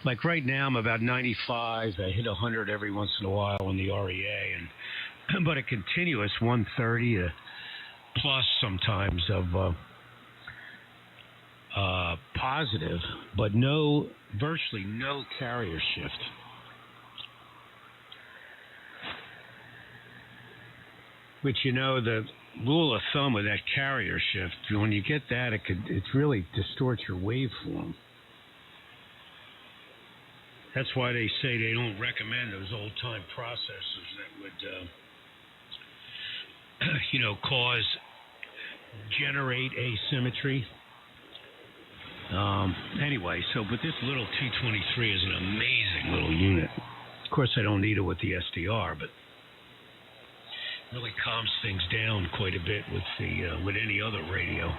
Like right now, I'm about 95. I hit 100 every once in a while on the REA, but a continuous 130 to plus sometimes of positive, but virtually no carrier shift. Which, the rule of thumb with that carrier shift, when you get that, it really distorts your waveform. That's why they say they don't recommend those old-time processors that would, generate asymmetry. Anyway, but this little T23 is an amazing little unit. Of course, I don't need it with the SDR, but really calms things down quite a bit with any other radio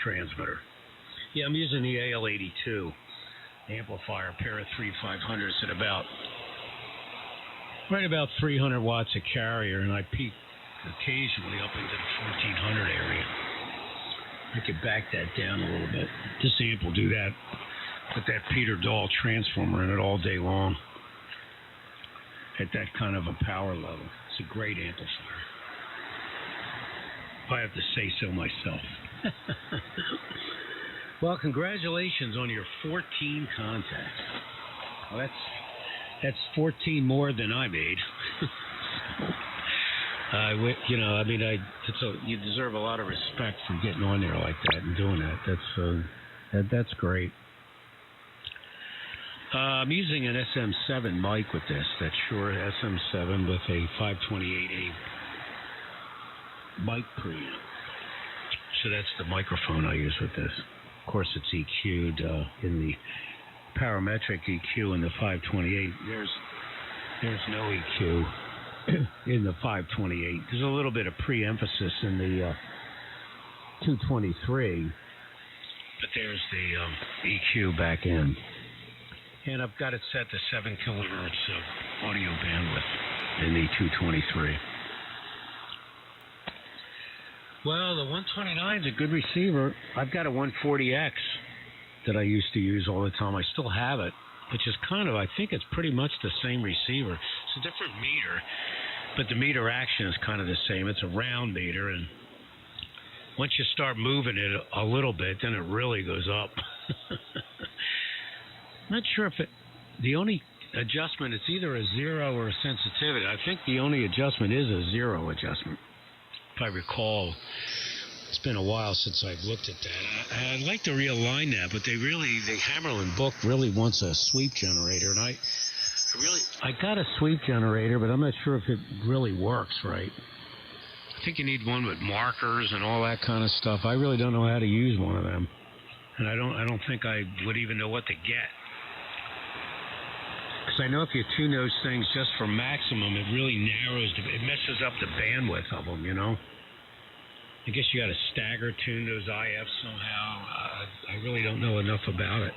transmitter. Yeah, I'm using the AL82 amplifier, a pair of 3500s at right about 300 watts a carrier, and I peak occasionally up into the 1400 area. I could back that down a little bit. This amp will do that. Put that Peter Dahl transformer in it all day long at that kind of a power level. It's a great amplifier, if I have to say so myself. Well, congratulations on your 14 contacts. Well, that's 14 more than I made. You deserve a lot of respect for getting on there like that and doing that. That's great. I'm using an SM7 mic with this. That's Shure SM7 with a 528A mic preamp. So that's the microphone I use with this. Of course, it's EQ'd in the parametric EQ in the 528. There's no EQ in the 528. There's a little bit of pre-emphasis in the 223, but there's the EQ back in. And I've got it set to 7 kilohertz of audio bandwidth in the 223. Well, the 129 is a good receiver. I've got a 140X that I used to use all the time. I still have it, which is I think it's pretty much the same receiver. It's a different meter, but the meter action is kind of the same. It's a round meter, and once you start moving it a little bit, then it really goes up. Not sure if the only adjustment, it's either a zero or a sensitivity. I think the only adjustment is a zero adjustment. If I recall, it's been a while since I've looked at that. I'd like to realign that, but the Hammerlin book really wants a sweep generator, and I got a sweep generator, but I'm not sure if it really works right. I think you need one with markers and all that kind of stuff. I really don't know how to use one of them, and I don't think I would even know what to get. Because I know if you tune those things just for maximum, it really it messes up the bandwidth of them, I guess you got to stagger tune those IFs somehow. I really don't know enough about it.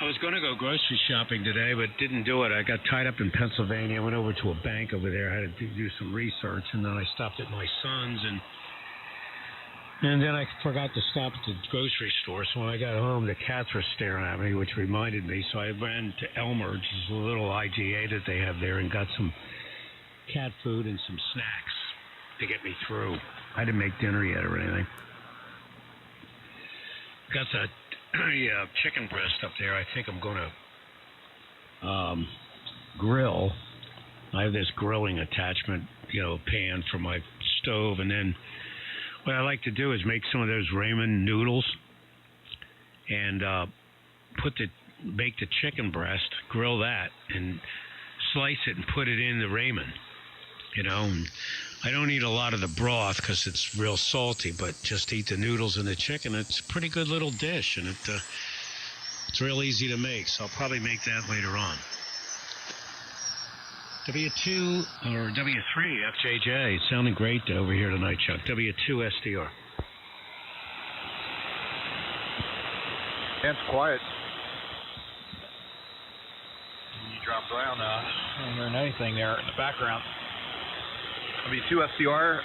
I was going to go grocery shopping today, but didn't do it. I got tied up in Pennsylvania. I went over to a bank over there. I had to do some research, and then I stopped at my son's, and then I forgot to stop at the grocery store. So when I got home, the cats were staring at me, which reminded me. So I ran to Elmer's, which is a little IGA that they have there, and got some cat food and some snacks to get me through. I didn't make dinner yet or anything. Got the chicken breast up there. I think I'm going to grill. I have this grilling attachment, pan for my stove, and then what I like to do is make some of those ramen noodles and bake the chicken breast, grill that, and slice it and put it in the ramen. And I don't eat a lot of the broth because it's real salty, but just eat the noodles and the chicken. It's a pretty good little dish, and it's real easy to make, so I'll probably make that later on. W2 or W3FJJ, it's sounding great over here tonight, Chuck. W2SDR. It's quiet. You dropped down, I don't hear anything there in the background. W2SDR,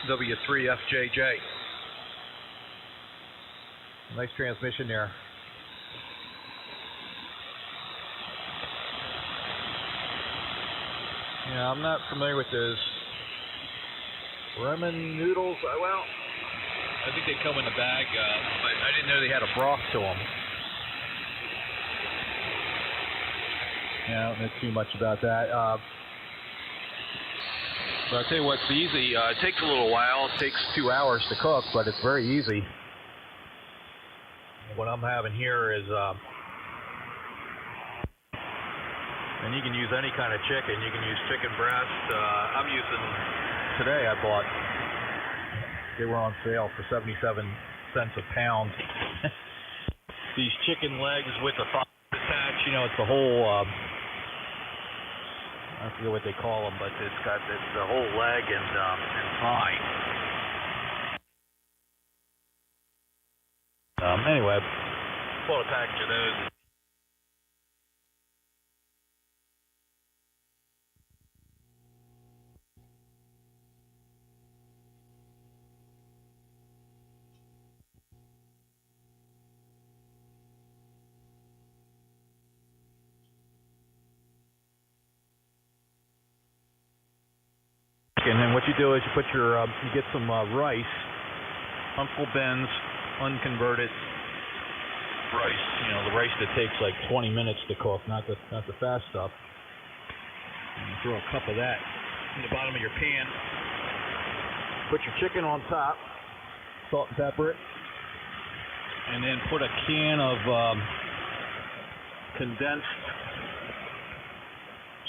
W3FJJ. Nice transmission there. Yeah, I'm not familiar with those ramen noodles. Well, I think they come in a bag, but I didn't know they had a broth to them. Yeah, I don't know too much about that. But I'll tell you what's easy. It takes a little while. It takes 2 hours to cook, but it's very easy. What I'm having here is, and you can use any kind of chicken. You can use chicken breast. I'm using, today I bought, they were on sale for 77 cents a pound. These chicken legs with the thighs attached, you know, it's the whole, I forget what they call them, but it's got the whole leg and thigh. Anyway, bought a package of those. And then what you do is you put your, you get some rice, Uncle Ben's unconverted rice. You know, the rice that takes like 20 minutes to cook, not the fast stuff. And you throw a cup of that in the bottom of your pan. Put your chicken on top, salt and pepper it, and then put a can of condensed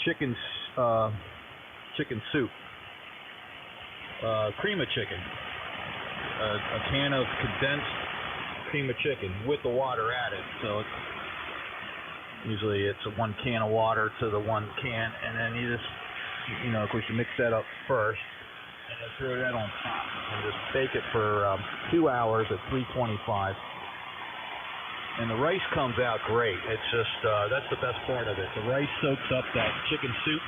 chicken soup. Cream of chicken, a can of condensed cream of chicken with the water added. So it's usually it's 1 can of water to the 1 can, and then you just, you know, of course you mix that up first, and then throw that on top, and just bake it for 2 hours at 325. And the rice comes out great. It's just that's the best part of it. The rice soaks up that chicken soup,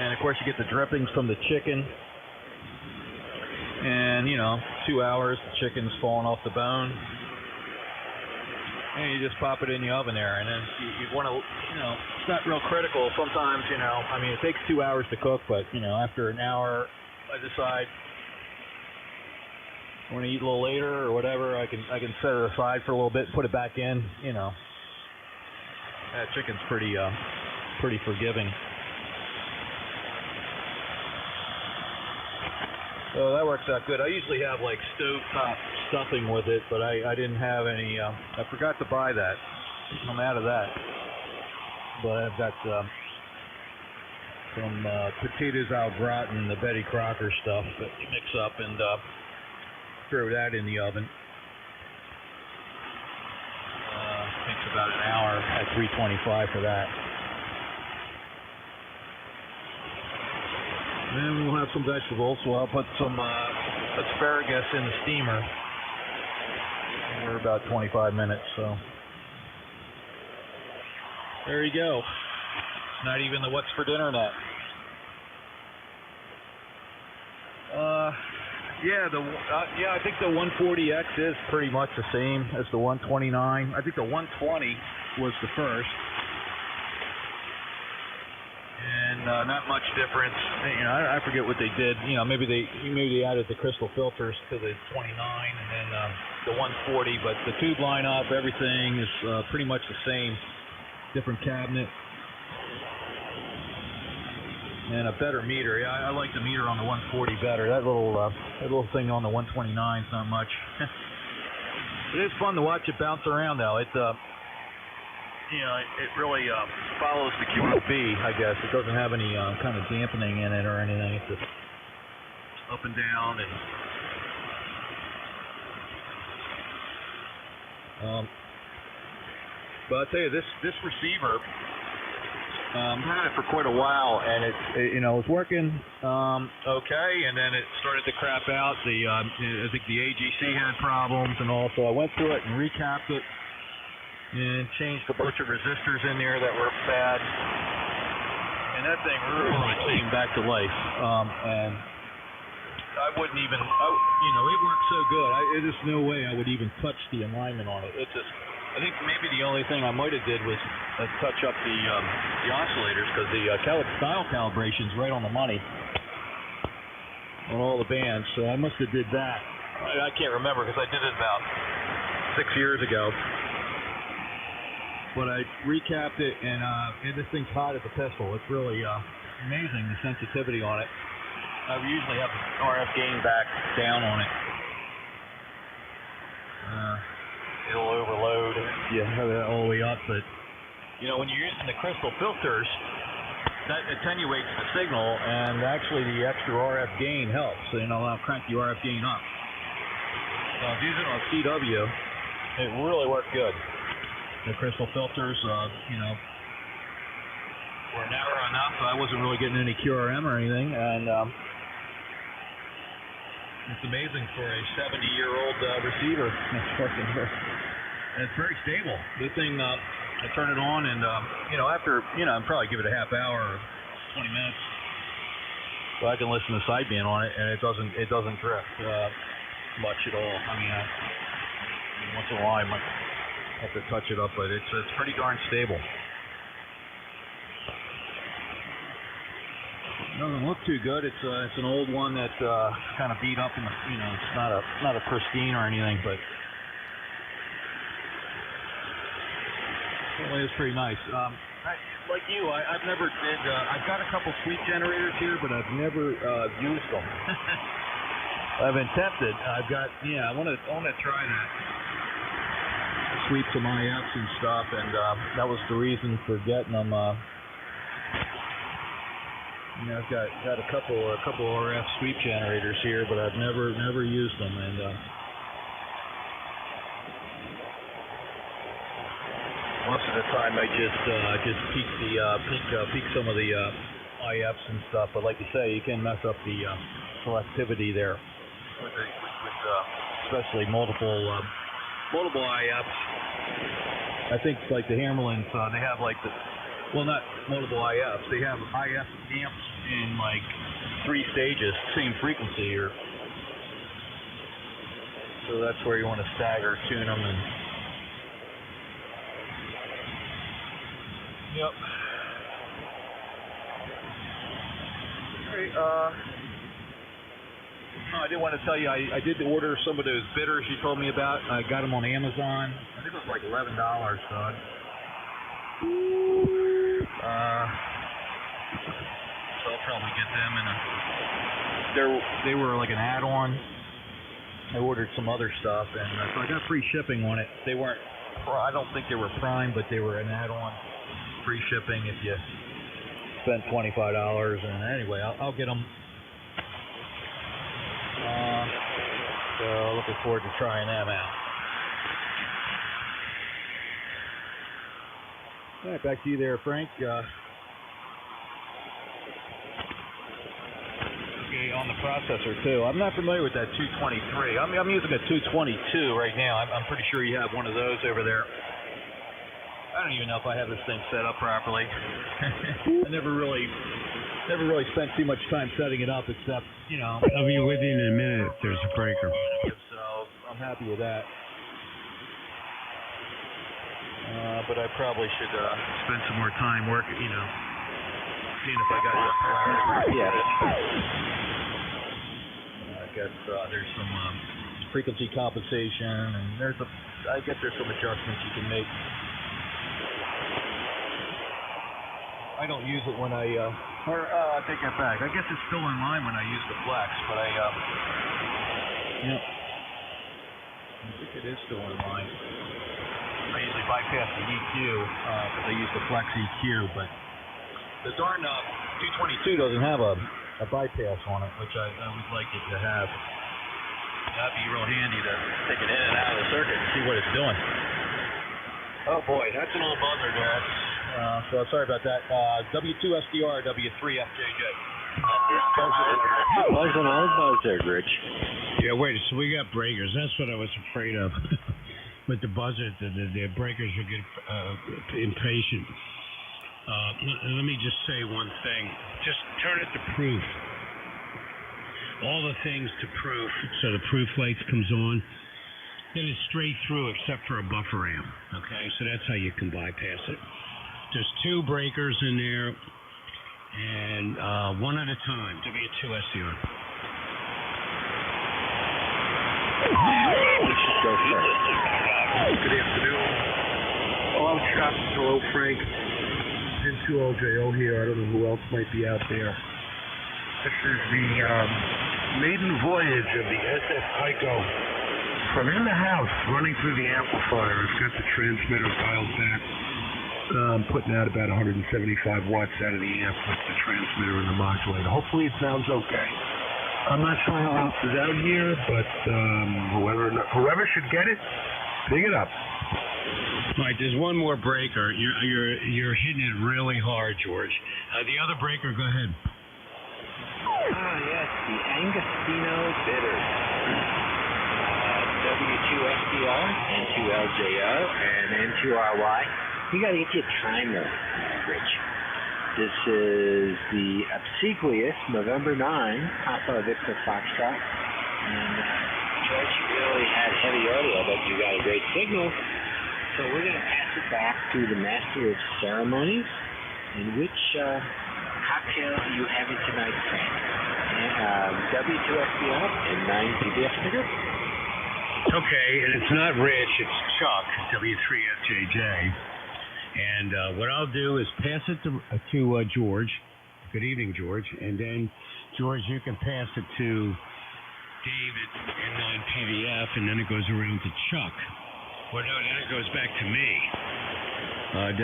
and of course you get the drippings from the chicken. And, you know, 2 hours, the chicken's falling off the bone. And you just pop it in the oven there. And then you want to, you know, it's not real critical. Sometimes, you know, I mean, it takes 2 hours to cook, but, you know, after an hour, I decide I want to eat a little later or whatever. I can set it aside for a little bit, put it back in, you know. That chicken's pretty forgiving. So that works out good. I usually have like stovetop stuffing with it, but I didn't have any. I forgot to buy that. I'm out of that. But I've got some potatoes au gratin, the Betty Crocker stuff that you mix up and throw that in the oven. Takes about an hour at 325 for that. Then we'll have some vegetables, so I'll put some asparagus in the steamer. We're about 25 minutes, so. There you go. It's not even the what's for dinner net. Yeah, I think the 140X is pretty much the same as the 129. I think the 120 was the first. And not much difference. You know, I forget what they did. You know, maybe they added the crystal filters to the 29 and then the 140. But the tube lineup, everything is pretty much the same. Different cabinet and a better meter. Yeah, I like the meter on the 140 better. That little thing on the 129 is not much. It is fun to watch it bounce around though. It you know, it really follows the QOB, I guess. It doesn't have any kind of dampening in it or anything. It's just up and down. And but I'll tell you, this receiver, I've had it for quite a while, and it you know, was working okay, and then it started to crap out. I think the AGC had problems, and also I went through it and recapped it. And changed a bunch of resistors in there that were bad, and that thing really came back to life. And I I wouldn't even, you know, it worked so good. There's no way I would even touch the alignment on it. It just, I think maybe the only thing I might have did was touch up the oscillators, because the dial calibration's right on the money on all the bands. So I must have did that. I can't remember because I did it about 6 years ago. But I recapped it, and this thing's hot as a pistol. It's really amazing, the sensitivity on it. I usually have RF gain back down on it. It'll overload if you have it all the way up, but you know, when you're using the crystal filters, that attenuates the signal, and actually the extra RF gain helps. So, you know, I'll crank the RF gain up. So I was using it on CW. It really worked good. The crystal filters, you know, were narrow enough, so I wasn't really getting any QRM or anything, and it's amazing for a 70-year-old receiver. It's working here. And it's very stable. This thing, I turn it on, and you know, after, you know, I'd probably give it a half hour or 20 minutes, so I can listen to sideband on it, and it doesn't drift much at all. I mean, once in a while I might have to touch it up, but it's pretty darn stable. Doesn't look too good. It's an old one that kind of beat up in the, you know, it's not a pristine or anything, but certainly is pretty nice. Like you, I've never did. I've got a couple sweep generators here, but I've never used them. I've been tempted. I've got, yeah, I want to try that. Sweep some IFs and stuff, and that was the reason for getting them. You know, I've got a couple RF sweep generators here, but I've never used them, and most of the time I just peak some of the IFs and stuff. But like you say, you can mess up the selectivity there with especially multiple IFs. I think like the Hammerlins, they have like the, well, not multiple IFs. They have IF amps in like 3 stages, same frequency, or so that's where you want to stagger tune them. And yep. All right. I did want to tell you, I did order some of those bitters you told me about. I got them on Amazon. I think it was like $11, so. So I'll probably get them in they were like an add-on. I ordered some other stuff, and so I got free shipping on it. They weren't, I don't think they were Prime, but they were an add-on, free shipping if you spent $25. And anyway, I'll get them. So looking forward to trying them out. All right, back to you there, Frank. Okay, on the processor too. I'm not familiar with that 223. I'm using a 222 right now. I'm pretty sure you have one of those over there. I don't even know if I have this thing set up properly. I never really spent too much time setting it up, except, you know. I'll be with you in a minute if there's a breaker. So I'm happy with that. But I probably should spend some more time working, you know, seeing if I got the polarity. Yeah. I guess there's some frequency compensation, and I guess there's some adjustments you can make. I don't use it when I take that back. I guess it's still in line when I use the flex, but yeah, I think it is still in line. I usually bypass the EQ because I use the flex EQ, but the darn 222 doesn't have a bypass on it, which I would like it to have. That'd be real handy to take it in and out of the circuit and see what it's doing. Oh boy, that's an old buzzer there. So sorry about that. W2SDR, W3FJJ. What's an old buzzer, Rich? Yeah, wait, so we got breakers. That's what I was afraid of. With the buzzer, the breakers will get impatient. Let me just say one thing. Just turn it to proof. all the things to proof. So the proof lights comes on. Then it's straight through except for a buffer amp. Okay, so that's how you can bypass it. There's 2 breakers in there, and one at a time. W2SDR. Go first. Good afternoon. Hello, Chuck. Hello, Frank. N2LJO here. I don't know who else might be out there. This is the maiden voyage of the SS Tycho from in the house, running through the amplifier. It's got the transmitter dialed back. Putting out about 175 watts out of the amp with the transmitter and the modulator. Hopefully it sounds okay. I'm not sure who else is out here, but whoever should get it, pick it up. All right, there's one more breaker. You're hitting it really hard, George. The other breaker, go ahead. Yes, the Angostino Bitters. W2SDR, N2LJO, and N2RY. You got to get your timer, Rich. This is the obsequious November 9 Papa Victor Foxtrot. And George, you really had heavy audio, but you got a great signal. So we're going to pass it back to the Master of Ceremonies. And which cocktail are you having tonight, Frank? W2SDR and 9 PBF in the group. Okay, and it's not Rich, it's Chuck, W3FJJ. And what I'll do is pass it to George. Good evening, George. And then, George, you can pass it to David and 9PVF, and then it goes around to Chuck. Well, no, then it goes back to me,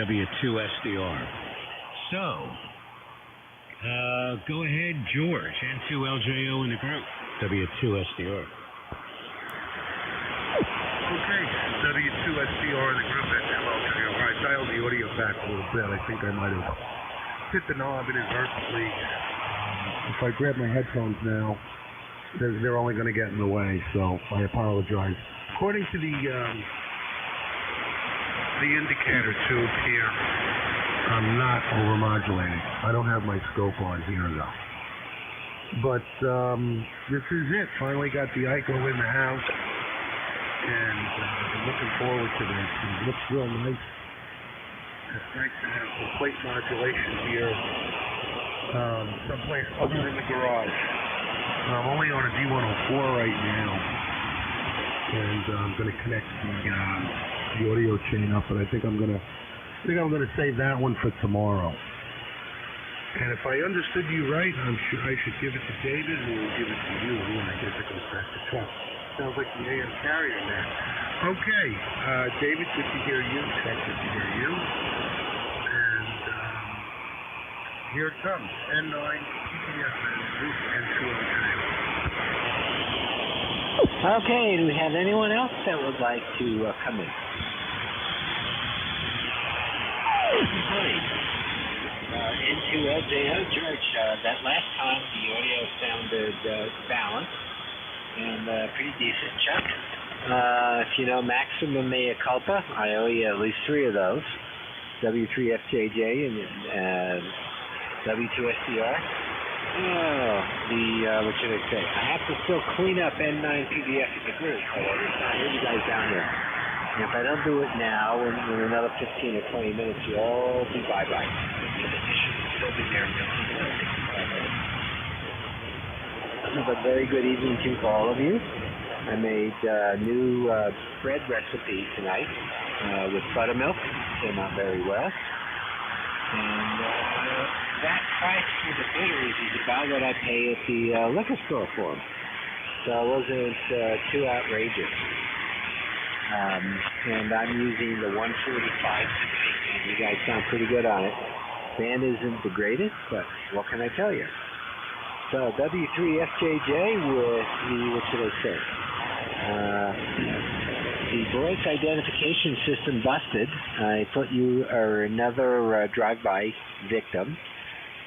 W2SDR. So, go ahead, George, N2LJO in the group, W2SDR. Okay, W2SDR in the group, N2LJO. All right, dial the audio back a little bit. I think I might have hit the knob inadvertently. If I grab my headphones now, they're only going to get in the way, so I apologize. According to the indicator tube here, I'm not overmodulating. I don't have my scope on here though. But this is it. Finally got the ICO in the house, and I'm looking forward to this. It looks real nice. It's nice to have some plate modulation here, someplace other than the garage. I'm only on a D104 right now, and I'm going to connect the audio chain up, but I think I'm going to save that one for tomorrow. And if I understood you right, I should give it to David, who will give it to you, and I guess it goes back to Chuck. Sounds like the AM carrier there. Okay, David, good to hear you. Chuck, good to hear you. And here it comes. N9 PBF and N2LJO. Okay, do we have anyone else that would like to come in? N2LJO, George, that last time the audio sounded balanced and pretty decent. Chuck, if you know maximum mea culpa, I owe you at least 3 of those. W3FJJ and W2SDR. What should I say? I have to still clean up N9 PBF in the group. I heard you guys down here. And if I don't do it now, in another 15 or 20 minutes, you'll all be bye-bye. Still be there. But very good evening to all of you. I made a new bread recipe tonight with buttermilk. Came out very well. And that price for the bitters is about what I pay at the liquor store for them. So it wasn't too outrageous. And I'm using the 145, and you guys sound pretty good on it. Band isn't the greatest, but what can I tell you? So W3FJJ with the, what should I say? The voice identification system busted. I thought you are another drive-by victim.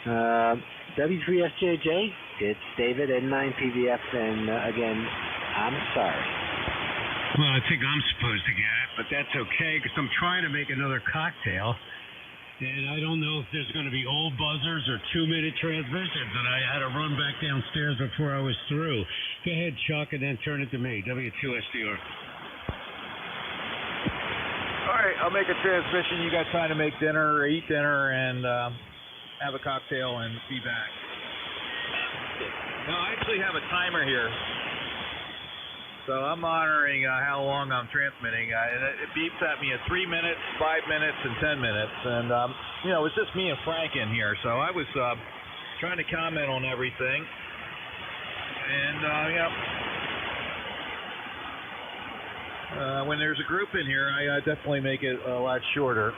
W3FJJ, it's David N9PVF, and again, I'm sorry. Well, I think I'm supposed to get it, but that's okay, because I'm trying to make another cocktail. And I don't know if there's going to be old buzzers or 2-minute transmissions, and I had to run back downstairs before I was through. Go ahead, Chuck, and then turn it to me. W2SDR. All right, I'll make a transmission. You got time to make dinner or eat dinner and have a cocktail and be back. Now, I actually have a timer here. So I'm monitoring how long I'm transmitting. It beeps at me at 3 minutes, 5 minutes, and 10 minutes. And, you know, it's just me and Frank in here. So I was trying to comment on everything. And, when there's a group in here, I definitely make it a lot shorter.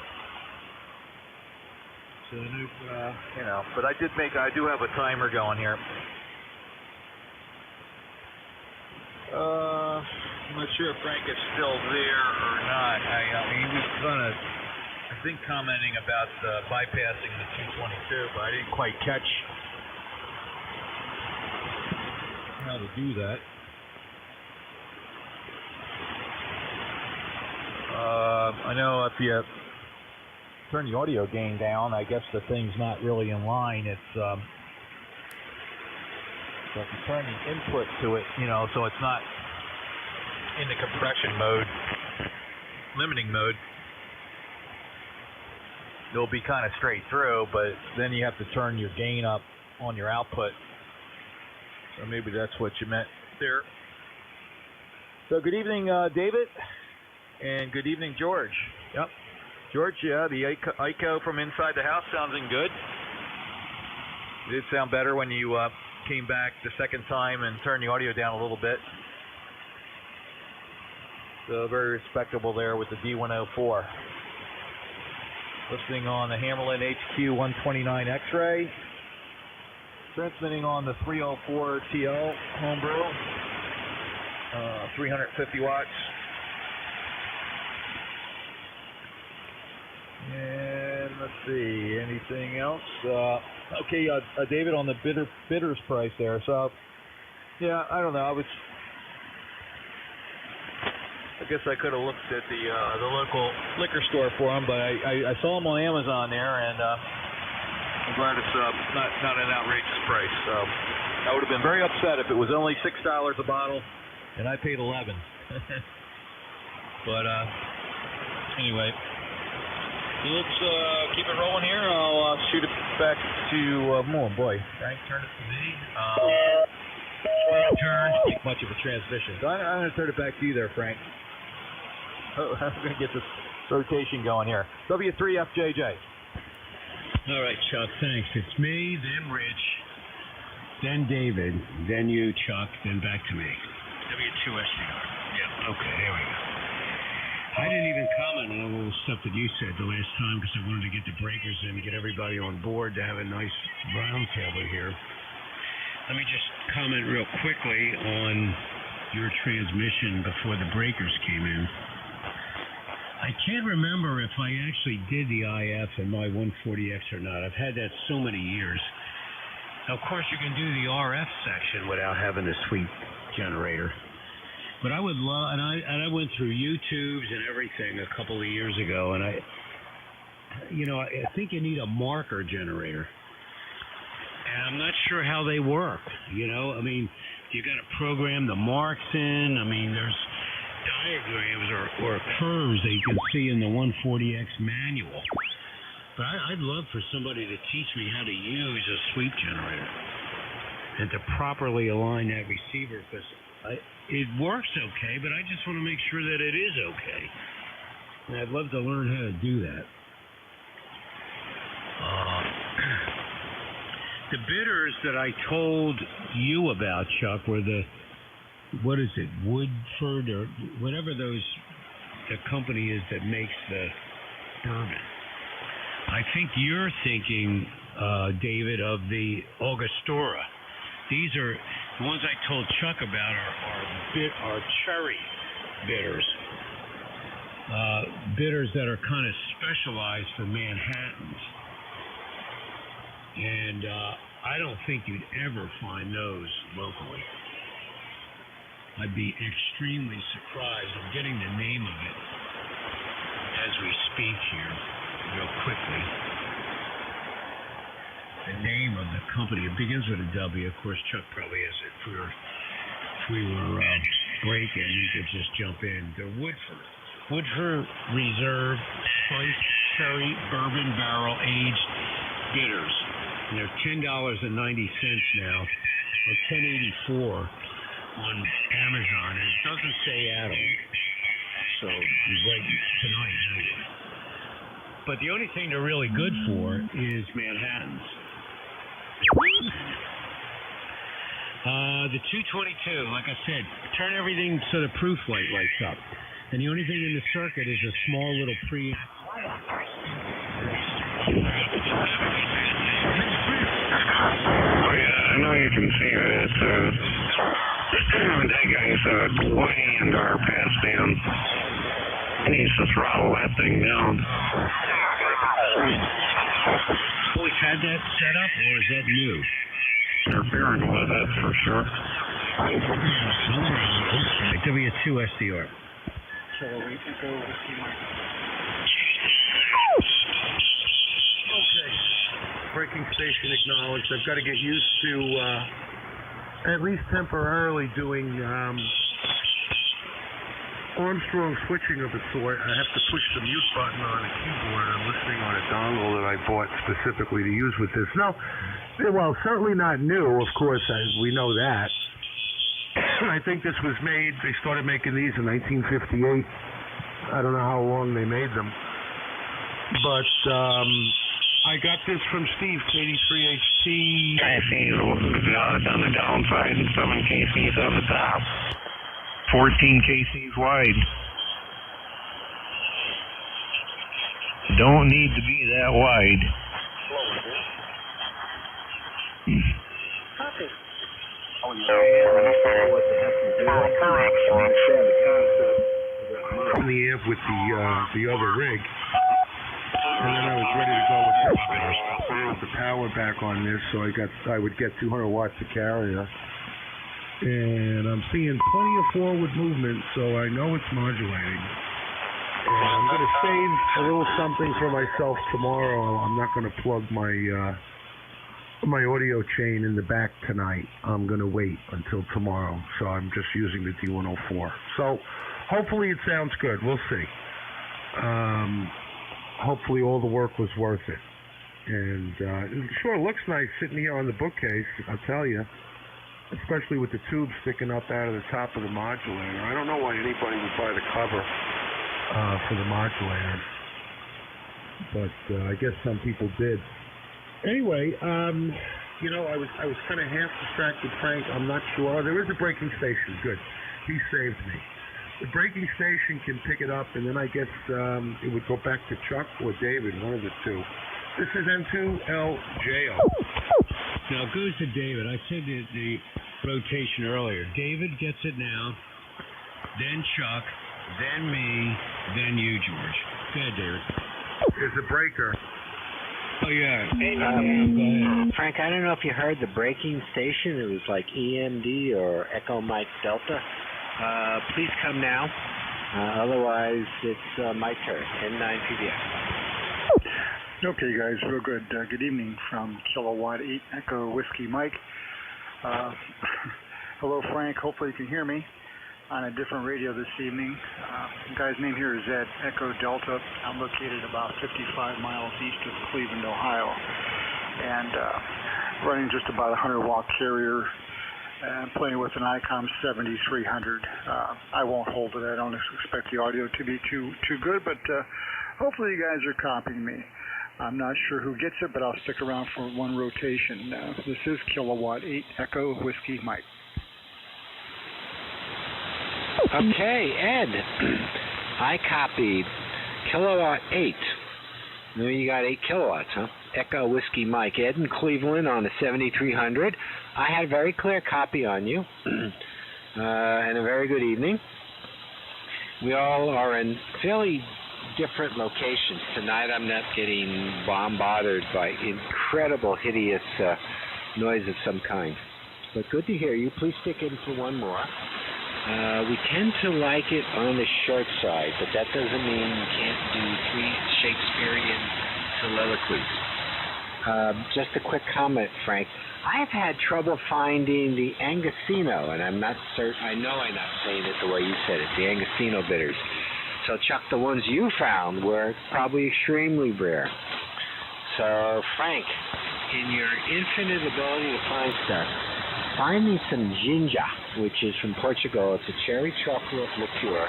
So, you know, but I do have a timer going here. I'm not sure if Frank is still there or not. I mean, he was I think, commenting about bypassing the 222, but I didn't quite catch how to do that. I know if you turn the audio gain down, I guess the thing's not really in line. It's so if you turn the input to it, you know, so it's not in the compression mode, limiting mode, it'll be kind of straight through, but then you have to turn your gain up on your output. So maybe that's what you meant there. So good evening, David, and good evening, George. Yep. George, yeah, the ICO from inside the house sounding good. It did sound better when you came back the second time and turned the audio down a little bit. So very respectable there with the D104. Listening on the Hammerlin HQ 129 X-Ray. Transmitting on the 304 TL homebrew. 350 watts. And let's see, anything else? Okay, David, on the bitters price there. So, yeah, I don't know. I guess I could have looked at the local liquor store for them, but I saw them on Amazon there, and I'm glad it's not an outrageous price. So I would have been very upset if it was only $6 a bottle, and I paid $11. But anyway. Let's keep it rolling here. I'll shoot it back to, oh boy, Frank, turn it to me. Turn, take much of a transmission. So I'm going to turn it back to you there, Frank. Oh, I'm going to get this rotation going here. W3FJJ. All right, Chuck, thanks. It's me, then Rich, then David, then you, Chuck, then back to me. W2SDR. Yeah, okay, there we go. I didn't even comment on all the stuff that you said the last time because I wanted to get the breakers in to get everybody on board to have a nice round table here. Let me just comment real quickly on your transmission before the breakers came in. I can't remember if I actually did the IF in my 140X or not. I've had that so many years. Now, of course, you can do the RF section without having the sweep generator. But I would love, and I went through YouTubes and everything a couple of years ago, and I think you need a marker generator. And I'm not sure how they work, you know? I mean, you got to program the marks in. I mean, there's diagrams or curves that you can see in the 140X manual. But I'd love for somebody to teach me how to use a sweep generator and to properly align that receiver, because it works okay, but I just want to make sure that it is okay. And I'd love to learn how to do that. The bitters that I told you about, Chuck, were what is it, Woodford or whatever the company is that makes the bourbon. I think you're thinking, David, of the Angostura. These are the ones I told Chuck about are cherry bitters. Bitters that are kind of specialized for Manhattans. And I don't think you'd ever find those locally. I'd be extremely surprised. I'm getting the name of it as we speak here real quickly. the name of the company. It begins with a W. Of course, Chuck probably has it. If we were breaking, you could just jump in. They're Woodford Reserve Spiced Cherry Bourbon Barrel Aged Bitters. And they're $10.90 now, or $10.84 on Amazon. And it doesn't say Adam. So he's right tonight anyway. But the only thing they're really good for is Manhattans. The 222, like I said, turn everything so the proof light lights up. And the only thing in the circuit is a small little preamp. Oh yeah, I know you can see it. That guy's way into our pass down. He needs to throttle that thing down. Always had that set up, or is that new? Interfering with it for sure. W2SDR. Okay. Braking station acknowledged. I've got to get used to, at least temporarily, doing Armstrong switching of a sort. I have to push the mute button on a keyboard. I'm listening on a dongle that I bought specifically to use with this. No, well, certainly not new, of course, we know that. I think this was made, they started making these in 1958. I don't know how long they made them. But I got this from Steve, KD3HT. KC's on the downside and 7 KC's on the top. 14 KC's wide. Don't need to be that wide. Copy. From the amp with the other rig, and then I was ready to go with the power back on this, so I would get 200 watts of carrier, and I'm seeing plenty of forward movement, so I know it's modulating. And I'm going to save a little something for myself tomorrow. I'm not going to plug my audio chain in the back tonight. I'm going to wait until tomorrow, so I'm just using the D104. So hopefully it sounds good. We'll see. Hopefully all the work was worth it. And it sure looks nice sitting here on the bookcase, I'll tell you, especially with the tube sticking up out of the top of the modulator. I don't know why anybody would buy the cover for the modulator, but I guess some people did. Anyway, you know, I was kind of half distracted, Frank. I'm not sure. There is a braking station. Good. He saved me. The braking station can pick it up, and then I guess it would go back to Chuck or David, one of the two. This is N2LJO. Now it goes to David. I said the rotation earlier. David gets it now, then Chuck, then me, then you, George. Go ahead, David. There's a breaker. Oh, yeah. Go ahead. Frank, I don't know if you heard the braking station. It was like EMD or Echo Mike Delta. Please come now. Otherwise, it's my turn. N9PBX. Okay, guys, real good. Good evening from Kilowatt 8 Echo Whiskey Mike. Hello, Frank. Hopefully you can hear me on a different radio this evening. The guy's name here is Ed, Echo Delta. I'm located about 55 miles east of Cleveland, Ohio, and running just about a 100-watt carrier and playing with an ICOM 7300. I won't hold it. I don't expect the audio to be too good, but hopefully you guys are copying me. I'm not sure who gets it, but I'll stick around for one rotation. This is Kilowatt 8 Echo Whiskey Mike. Okay, Ed, I copied Kilowatt 8. Now you got 8 kilowatts, huh? Echo Whiskey Mike. Ed in Cleveland on the 7300. I had a very clear copy on you, and a very good evening. We all are in fairly different locations. Tonight I'm not getting bombarded by incredible, hideous noise of some kind. But good to hear you. Please stick in for one more. We tend to like it on the short side, but that doesn't mean you can't do 3 Shakespearean soliloquies. just a quick comment, Frank. I've had trouble finding the Angosino, and I'm not certain. I know I'm not saying it the way you said it, the Angosino bitters. So, Chuck, the ones you found were probably extremely rare. So, Frank, in your infinite ability to find stuff, find me some Ginja, which is from Portugal. It's a cherry chocolate liqueur.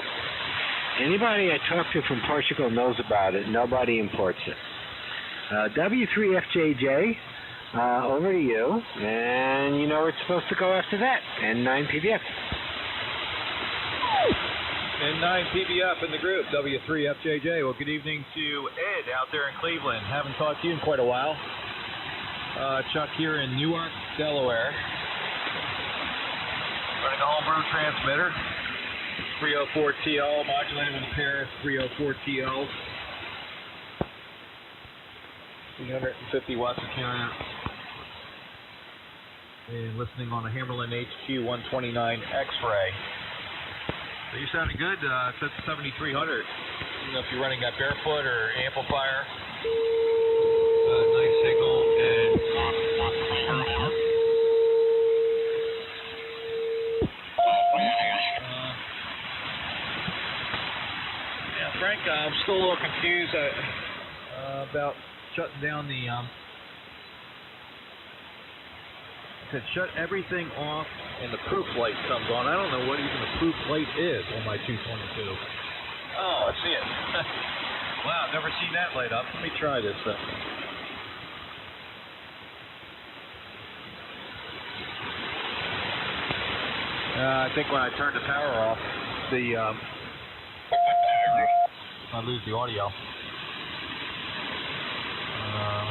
Anybody I talk to from Portugal knows about it. Nobody imports it. W3FJJ, over to you. And you know where it's supposed to go after that. N9PBF. N9PBF in the group, W3FJJ. Well, good evening to Ed out there in Cleveland. Haven't talked to you in quite a while. Chuck here in Newark, Delaware. Running a homebrew transmitter. 304TL, modulated with a pair of 304TL. 350 watts of carrier. And listening on a Hammerlin HQ 129 X-Ray. So you're sounding good. It's at 7,300. I don't know if you're running that barefoot or amplifier. Nice signal. And Frank, I'm still a little confused about shutting down the. It said shut everything off and the proof light comes on. I don't know what even the proof light is on my 222. Oh, I see it. Wow, I've never seen that light up. Let me try this. I think when I turn the power off, I lose the audio.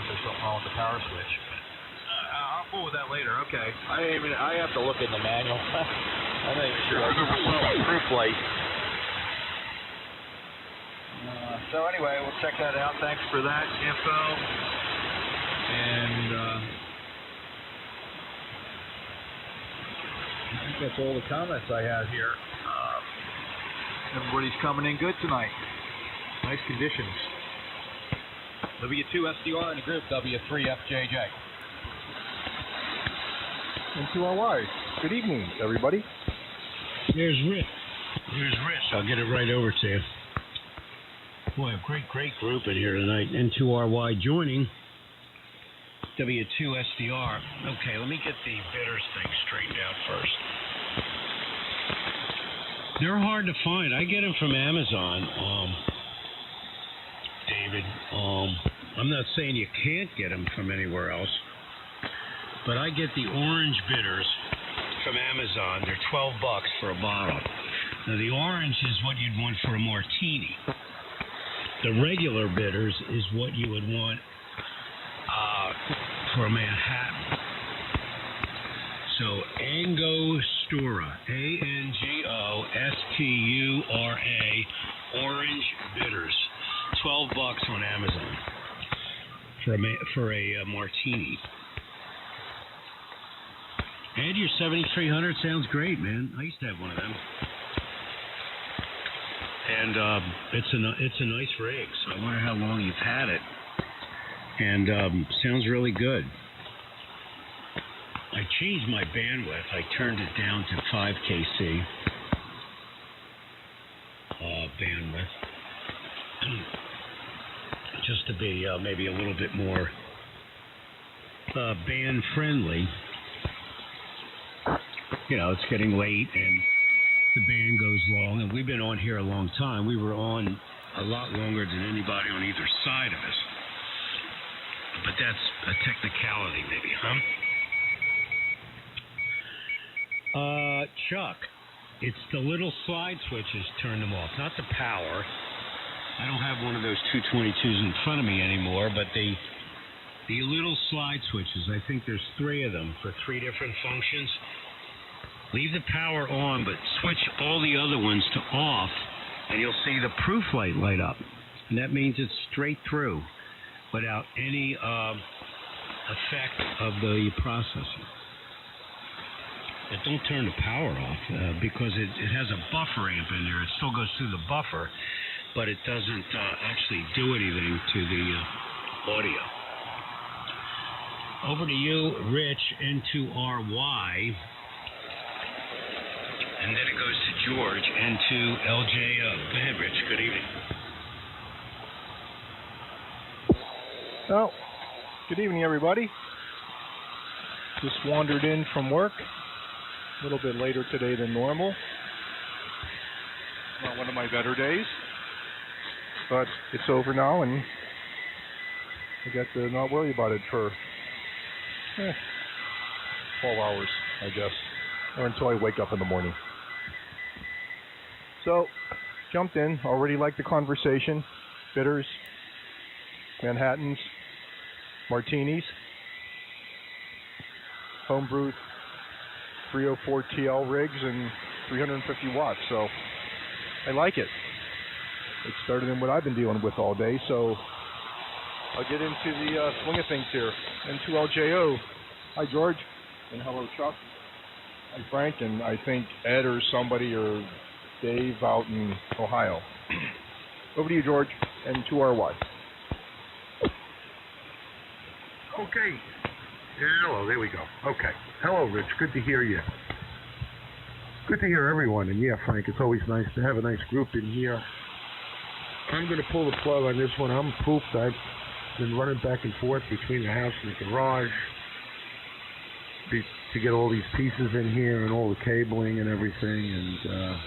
There's something wrong with the power switch. I'll fool with that later. Okay. I have to look in the manual. I'm not even sure. Proof light. So anyway, we'll check that out. Thanks for that info. And I think that's all the comments I have here. Everybody's coming in good tonight. Nice conditions. W2SDR in the group, W3FJJ. N2LY. Good evening, everybody. Here's Rich. I'll get it right over to you. Boy, a great group in here tonight. N2RY joining W2SDR. Okay, let me get the bitters thing straightened out first. They're hard to find. I get them from Amazon, David. I'm not saying you can't get them from anywhere else, but I get the orange bitters from Amazon. They're $12 for a bottle. Now, the orange is what you'd want for a martini. The regular bitters is what you would want for a Manhattan. So Angostura, Angostura, orange bitters, $12 on Amazon for a martini. And your 7300 sounds great, man. I used to have one of them. And it's a nice rig, so I wonder how long you've had it. And sounds really good. I changed my bandwidth. I turned it down to 5 kc bandwidth, just to be maybe a little bit more band friendly. You know, it's getting late and the band goes long, and we've been on here a long time. We were on a lot longer than anybody on either side of us. But that's a technicality, maybe, huh? Chuck, it's the little slide switches, turn them off, not the power. I don't have one of those 222s in front of me anymore, but the little slide switches, I think there's 3 of them for 3 different functions. Leave the power on, but switch all the other ones to off, and you'll see the proof light up. And that means it's straight through without any effect of the processor. And don't turn the power off because it has a buffer amp in there. It still goes through the buffer, but it doesn't actually do anything to the audio. Over to you, Rich, N2RY. And then it goes to George, N2LJO. Go ahead, Rich. Good evening. Well, good evening, everybody. Just wandered in from work a little bit later today than normal. Not one of my better days, but it's over now, and I get to not worry about it for 12 hours, I guess, or until I wake up in the morning. So, jumped in, already liked the conversation. Bitters, Manhattans, martinis, homebrewed 304 TL rigs and 350 watts, so I like it. It started in what I've been dealing with all day, so I'll get into the swing of things here. N2LJO. Hi, George. And hello, Chuck. Hi, Frank. And I think Ed or somebody or Dave out in Ohio. Over to you, George. N2RY. Okay. Hello, there we go. Okay. Hello, Rich. Good to hear you. Good to hear everyone. And yeah, Frank, it's always nice to have a nice group in here. I'm going to pull the plug on this one. I'm pooped. I've been running back and forth between the house and the garage to get all these pieces in here and all the cabling and everything. And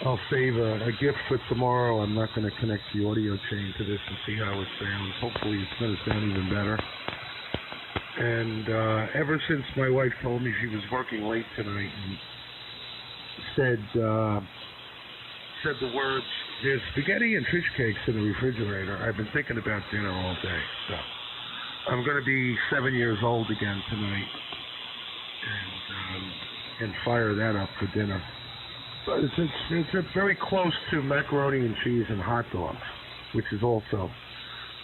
I'll save a gift for tomorrow. I'm not going to connect the audio chain to this and see how it sounds. Hopefully it's going to sound even better. And ever since my wife told me she was working late tonight and said the words, "There's spaghetti and fish cakes in the refrigerator," I've been thinking about dinner all day. So I'm going to be 7 years old again tonight and fire that up for dinner. But it's very close to macaroni and cheese and hot dogs, which is also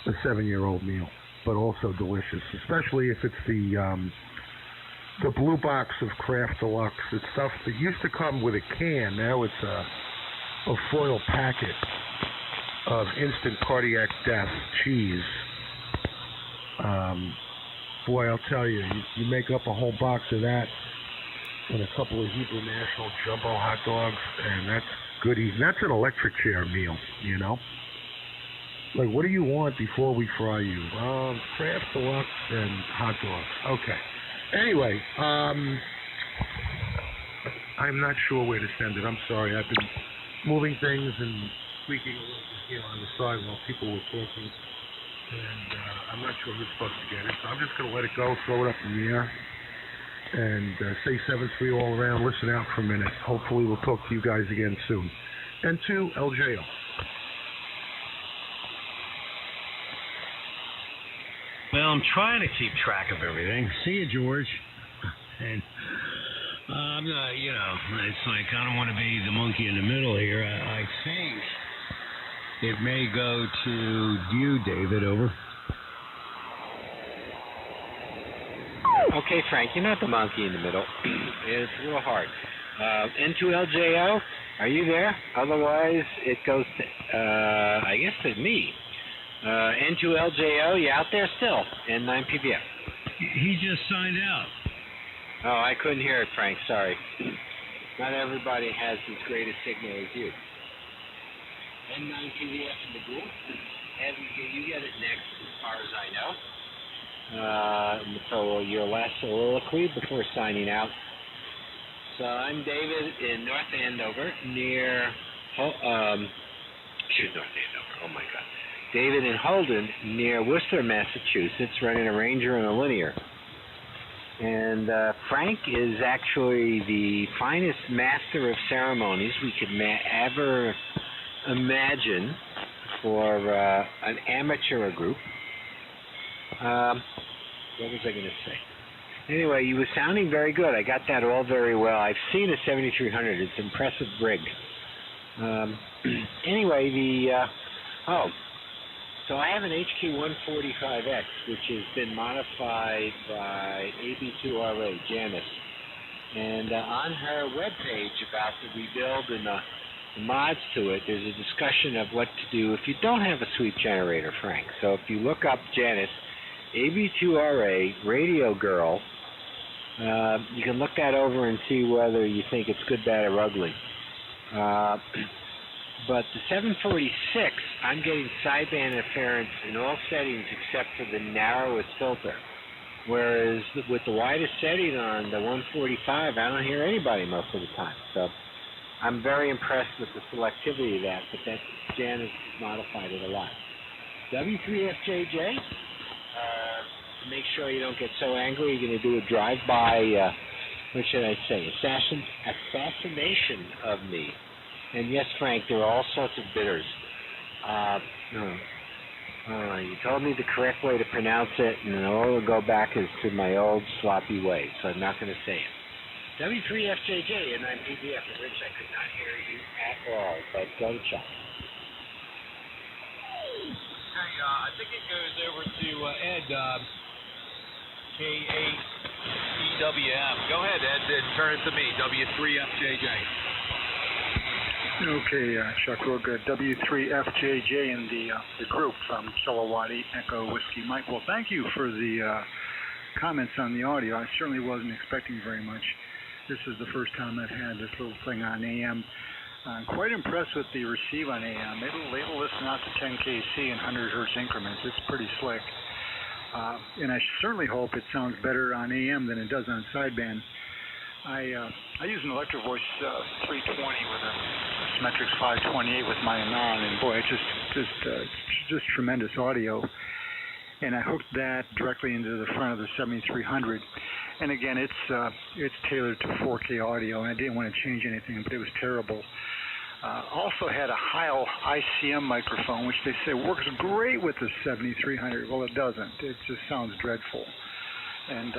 a 7-year-old meal, but also delicious, especially if it's the blue box of Kraft Deluxe. It's stuff that used to come with a can. Now it's a foil packet of instant cardiac death cheese. Boy, I'll tell you, you make up a whole box of that and a couple of Hebrew National jumbo hot dogs, and that's good eating. That's an electric chair meal, you know? Like, what do you want before we fry you? Kraft Deluxe and hot dogs. Okay. Anyway, I'm not sure where to send it. I'm sorry. I've been moving things and squeaking a little bit here on the side while people were talking, and I'm not sure who's supposed to get it. So I'm just going to let it go, throw it up in the air, and say 7-3 all around. Listen out for a minute. Hopefully we'll talk to you guys again soon. N2LJO. Well, I'm trying to keep track of everything. See you, George. And I'm not, you know, it's like I don't want to be the monkey in the middle here. I think it may go to you, David. Over. Okay, Frank, you're not the monkey in the middle. It's a little hard. N2LJO, are you there? Otherwise, it goes to, I guess, to me. N2LJO, you out there still? N9PBF. He just signed out. Oh, I couldn't hear it, Frank. Sorry. Not everybody has as great a signal as you. N9PBF in the group. And you get it next, as far as I know. So your last soliloquy before signing out. So I'm David in North Andover, near North Andover. Oh my God. David in Holden, near Worcester, Massachusetts, running a Ranger and a Linear. And Frank is actually the finest master of ceremonies we could ever imagine for an amateur group. What was I going to say? Anyway, you were sounding very good. I got that all very well. I've seen a 7300. It's an impressive rig. Anyway, so I have an HQ145X, which has been modified by AB2RA, Janice. And on her webpage about the rebuild and the mods to it, there's a discussion of what to do if you don't have a sweep generator, Frank. So if you look up Janice, AB2RA Radio Girl. You can look that over and see whether you think it's good, bad, or ugly. But the 746, I'm getting sideband interference in all settings except for the narrowest filter. Whereas with the widest setting on the 145, I don't hear anybody most of the time. So I'm very impressed with the selectivity of that, but that Jan has modified it a lot. W3FJJ, to make sure you don't get so angry, you're going to do a drive-by, what should I say, assassination of me. And yes, Frank, there are all sorts of bitters. You told me the correct way to pronounce it, and all will go back is to my old sloppy way, so I'm not going to say it. W3FJJ, and I'm PDF, Rich, I could not hear you at all, but go to Chuck. Okay, I think it goes over to Ed, K8EWM. Go ahead, Ed, and turn it to me, W3FJJ. Okay, Chuck, real good. W3FJJ in the group from Kilowatt 8 Echo Whiskey Mike. Well, thank you for the comments on the audio. I certainly wasn't expecting very much. This is the first time I've had this little thing on AM. I'm quite impressed with the receive on AM. It'll listen out to 10 kc in 100 hertz increments. It's pretty slick. And I certainly hope it sounds better on AM than it does on sideband. I use an Electro Voice 320 with a Symmetrix 528 with my Anon, and boy, it's just tremendous audio. And I hooked that directly into the front of the 7300. And again, it's tailored to 4K audio, and I didn't want to change anything, but it was terrible. Also had a Heil ICM microphone, which they say works great with the 7300. Well, it doesn't. It just sounds dreadful. And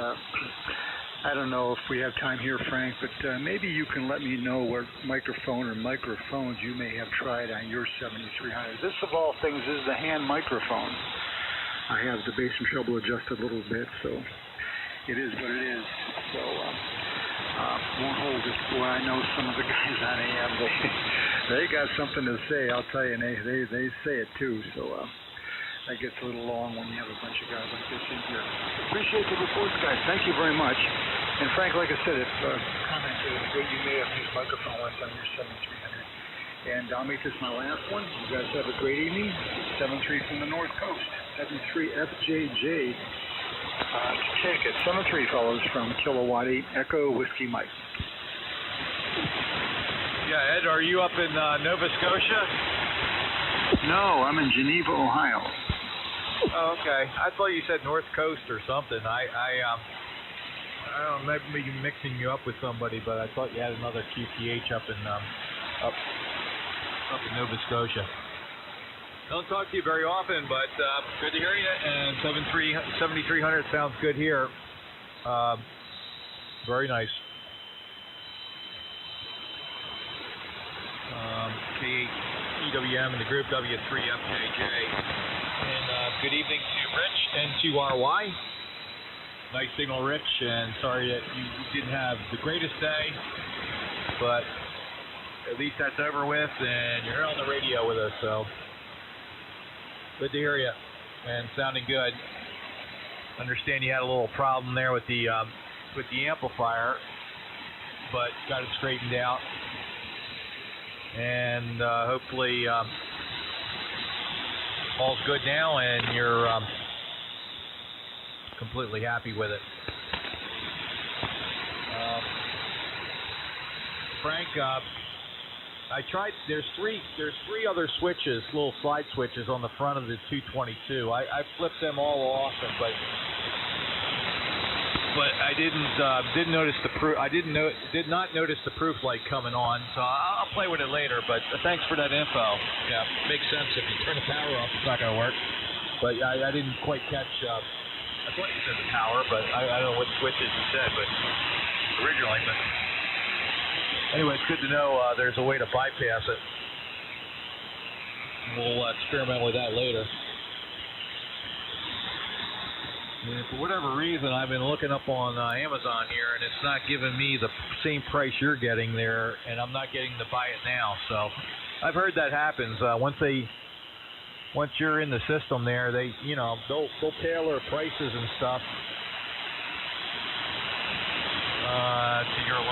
I don't know if we have time here, Frank, but maybe you can let me know what microphone or microphones you may have tried on your 7300. This, of all things, is the hand microphone. I have the bass and treble adjusted a little bit, so it is what it is. So won't hold it. Boy, I know some of the guys on AM, they got something to say, I'll tell you, and they say it too, so that gets a little long when you have a bunch of guys like this in here. Appreciate the reports, guys. Thank you very much. And Frank, like I said, if commented what you may have used microphone once on your 7300. And I'll make this my last one. You guys have a great evening. 7-3 from the North Coast. W3FJJ. Take it. 7-3, fellows, from Kilowatt 8 Echo Whiskey Mike. Yeah, Ed, are you up in Nova Scotia? No, I'm in Geneva, Ohio. Oh, okay. I thought you said North Coast or something. I don't know, maybe mixing you up with somebody, but I thought you had another QTH up in Nova Scotia. Don't talk to you very often, but good to hear you. And 7300 sounds good here. Very nice. K8EWM in the group, W3FJJ. And good evening to Rich, N2RY. Nice signal, Rich, and sorry that you didn't have the greatest day, but at least that's over with, and you're here on the radio with us, so good to hear you, and sounding good. Understand you had a little problem there with the amplifier, but got it straightened out, and hopefully all's good now, and you're completely happy with it. Frank, I tried. There's three other switches, little slide switches on the front of the 222. I flipped them all off, but I didn't notice the proof. Did not notice the proof light coming on. So I'll play with it later. But thanks for that info. Yeah, makes sense. If you turn the power off, it's not going to work. But I didn't quite catch. I thought you said the power, but I don't know what switches you said, but originally. But anyway, it's good to know there's a way to bypass it. We'll experiment with that later. And for whatever reason, I've been looking up on Amazon here, and it's not giving me the same price you're getting there, and I'm not getting to buy it now. So I've heard that happens. Once they once you're in the system there, they, they'll tailor prices and stuff to your,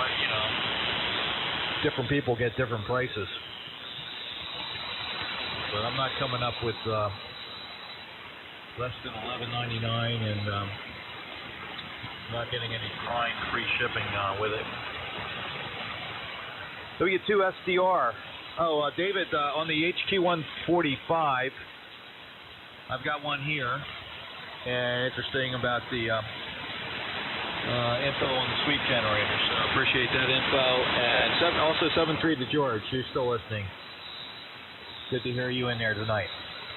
different people get different prices. But I'm not coming up with less than $11.99, and not getting any fine free shipping with it. W2SDR. Oh, David, on the HQ145, I've got one here. And interesting about the info on the sweep generator. So appreciate that info. And also 7-3 to George. You're still listening. Good to hear you in there tonight.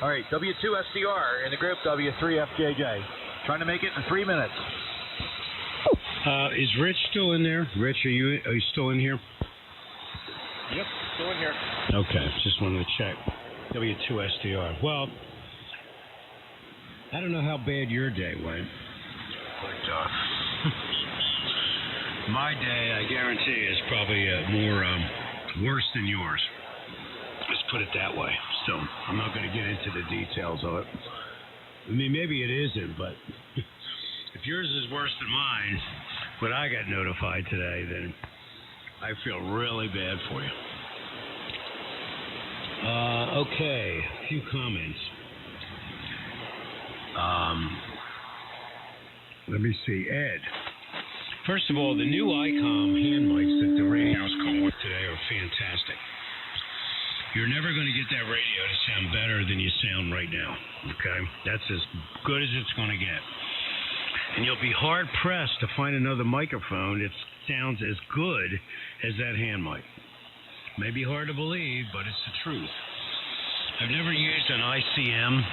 All right, W2SDR in the group, W3FJJ. Trying to make it in 3 minutes. Is Rich still in there? Rich, are you still in here? Yep, still in here. Okay, just wanted to check. W2SDR. Well, I don't know how bad your day went, but my day, I guarantee, is probably more worse than yours. Let's put it that way. So I'm not going to get into the details of it. I mean, maybe it isn't, but if yours is worse than mine, when I got notified today, then I feel really bad for you. Okay, a few comments. Let me see. Ed. First of all, the new ICOM hand mics that the radios come with today are fantastic. You're never going to get that radio to sound better than you sound right now, okay? That's as good as it's going to get. And you'll be hard-pressed to find another microphone that sounds as good as that hand mic. May be hard to believe, but it's the truth. I've never used an ICM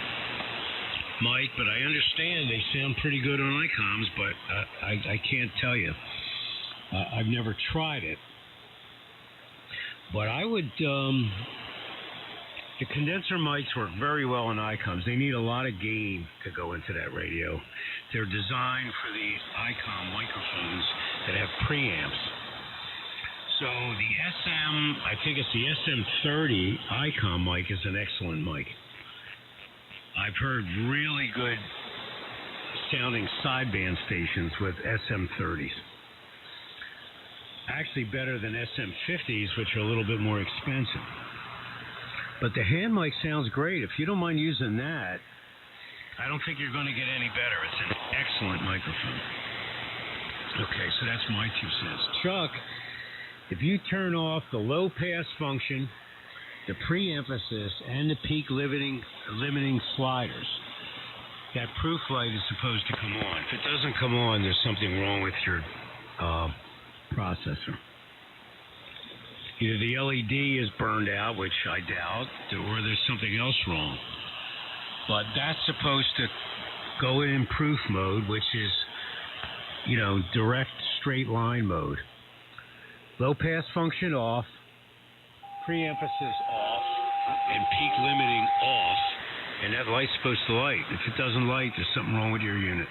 mic, but I understand they sound pretty good on ICOMs, but I can't tell you. I've never tried it. But I would... the condenser mics work very well on ICOMs. They need a lot of gain to go into that radio. They're designed for the ICOM microphones that have preamps. So the I think it's the SM30 ICOM mic is an excellent mic. I've heard really good sounding sideband stations with SM30s. Actually better than SM50s, which are a little bit more expensive. But the hand mic sounds great. If you don't mind using that, I don't think you're going to get any better. It's an excellent microphone. Okay, so that's my 2 cents. Chuck, if you turn off the low pass function, the preemphasis, and the peak limiting sliders, that proof light is supposed to come on. If it doesn't come on, there's something wrong with your processor. Either the LED is burned out, which I doubt, or there's something else wrong. But that's supposed to go in proof mode, which is, direct straight line mode. Low pass function off, preemphasis off, and peak limiting off, and that light's supposed to light. If it doesn't light, there's something wrong with your unit.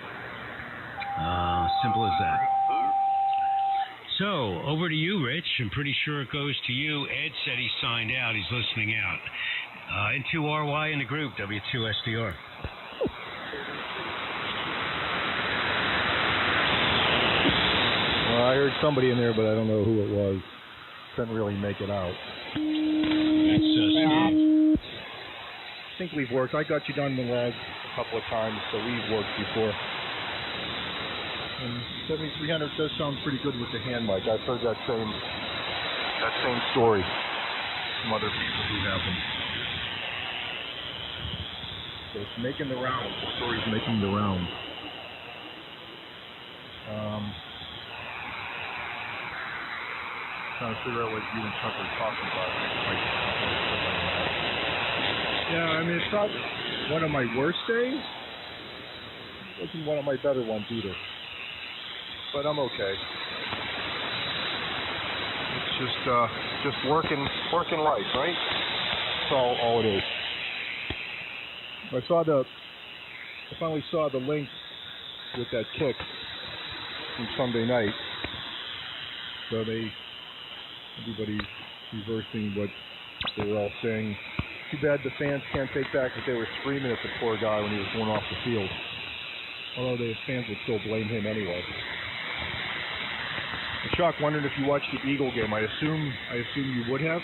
Simple as that. So, over to you, Rich. I'm pretty sure it goes to you. Ed said he signed out. He's listening out. N2RY in the group, W2SDR. Well, I heard somebody in there, but I don't know who it was. Couldn't really make it out. That's Steve. I think we've worked. I got you done the leg a couple of times, so we've worked before. And 7300 does sound pretty good with the hand mic. I've heard that same story from other people who have them. So it's making the rounds. The story's making the rounds. Trying to figure out what you and Chuck are talking about. Yeah, I mean, it's not one of my worst days. It wasn't one of my better ones either. But I'm okay. It's just working life, right? That's all it is. I finally saw the link with that kick from Sunday night. So everybody's reversing what they were all saying. Too bad the fans can't take back what they were screaming at the poor guy when he was going off the field. Although the fans would still blame him anyway. Chuck, wondering if you watched the Eagle game. I assume you would have.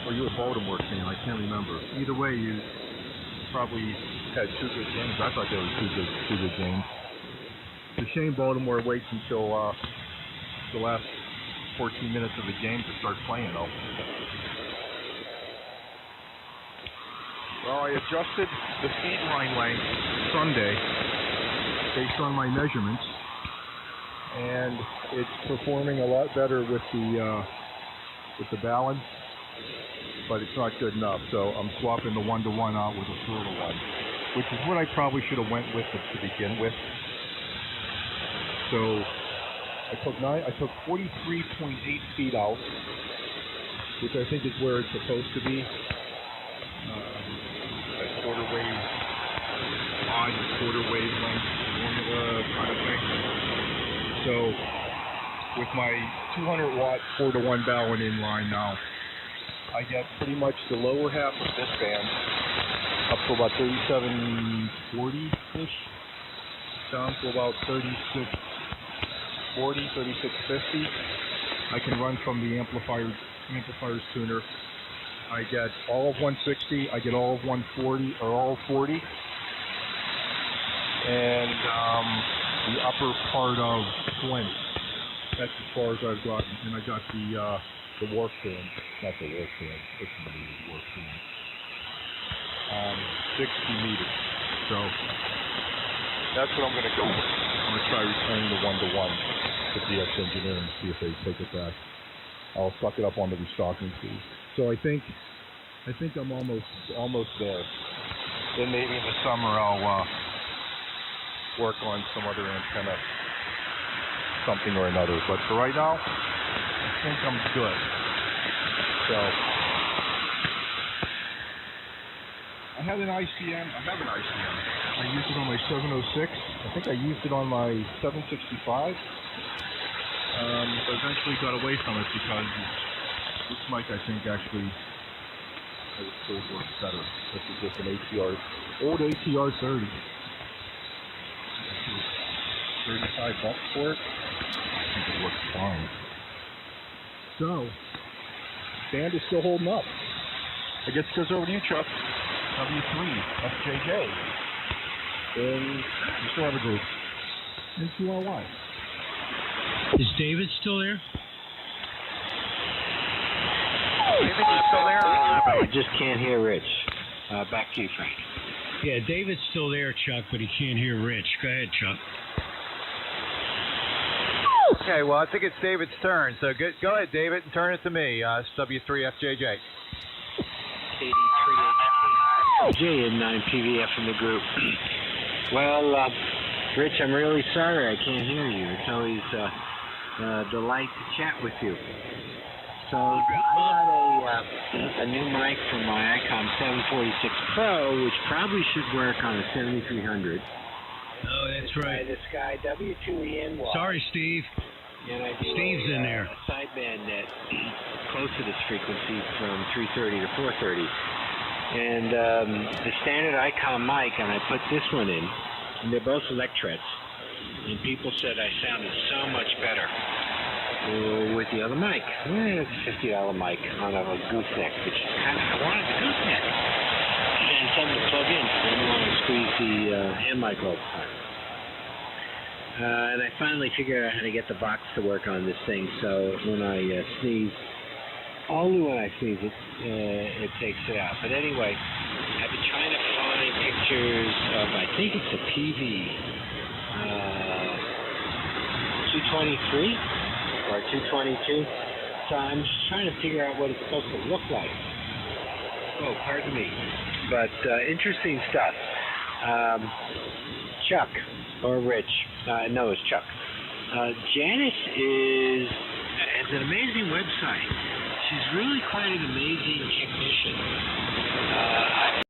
Or you a Baltimore fan? I can't remember. Either way, you probably had two good games. I thought they were two good games. It's a shame Baltimore waits until the last 14 minutes of the game to start playing, though. Well, I adjusted the feed line length Sunday based on my measurements, and it's performing a lot better with the balance, but it's not good enough. So I'm swapping the 1-to-1 out with a 4-to-1, which is what I probably should have went with to begin with. So I took 43.8 feet out, which I think is where it's supposed to be. Quarter wave, odd quarter wavelength formula kind of thing. So with my 200 watt 4-to-1 ballon in line now, I get pretty much the lower half of this band up to about 3740-ish, down to about 3640, 3650. I can run from the amplifier's tuner. I get all of 160, I get all of 140, or all of 40, and the upper part of Flint. That's as far as I've gotten. And I got the warp band, not the warp band, it's the warp band. 60 meters. So that's what I'm going to go with. I'm going to try returning the 1-to-1 to DX Engineering and see if they take it back. I'll suck it up on the restocking fee. So I think I'm almost there. Then maybe in the summer I'll work on some other antenna, something or another. But for right now, I think I'm good. So I have an ICM. I used it on my 706. I think I used it on my 765. But eventually got away from it because this mic, I think, actually still works better. This is just an old ATR 30. $35 for it. I think it works fine. So, band is still holding up. I guess it goes over to you, Chuck. W3FJJ. And we still have a group. N2LJO. Is David still there? David, you still there? I just can't hear Rich. Back to you, Frank. Yeah, David's still there, Chuck, but he can't hear Rich. Go ahead, Chuck. Okay, well, I think it's David's turn. So go ahead, David, and turn it to me. It's W3FJJ. KD3HT. and 9PVF in the group. Well, Rich, I'm really sorry I can't hear you. It's always a delight to chat with you. So I got a new mic from my ICOM 746 Pro, which probably should work on a 7300. Oh, that's right. This guy W2EM. Sorry, Steve. And I do Steve's in there. A sideband net close to this frequency from 330 to 430. And the standard ICOM mic, and I put this one in, and they're both electrets. And people said I sounded so much better with the other mic. Well, it's a $50 mic on a gooseneck, which is kind of, I wanted the gooseneck. And something to plug in, because I didn't want to squeeze the hand mic all the time. And I finally figured out how to get the box to work on this thing, so when I sneeze, only when I sneeze it takes it out. But anyway, I've been trying to find pictures of, I think it's a PV 223 or 222. So I'm just trying to figure out what it's supposed to look like. Oh, pardon me. But interesting stuff. Chuck, or Rich, no, it's Chuck. Janice has an amazing website. She's really quite an amazing technician.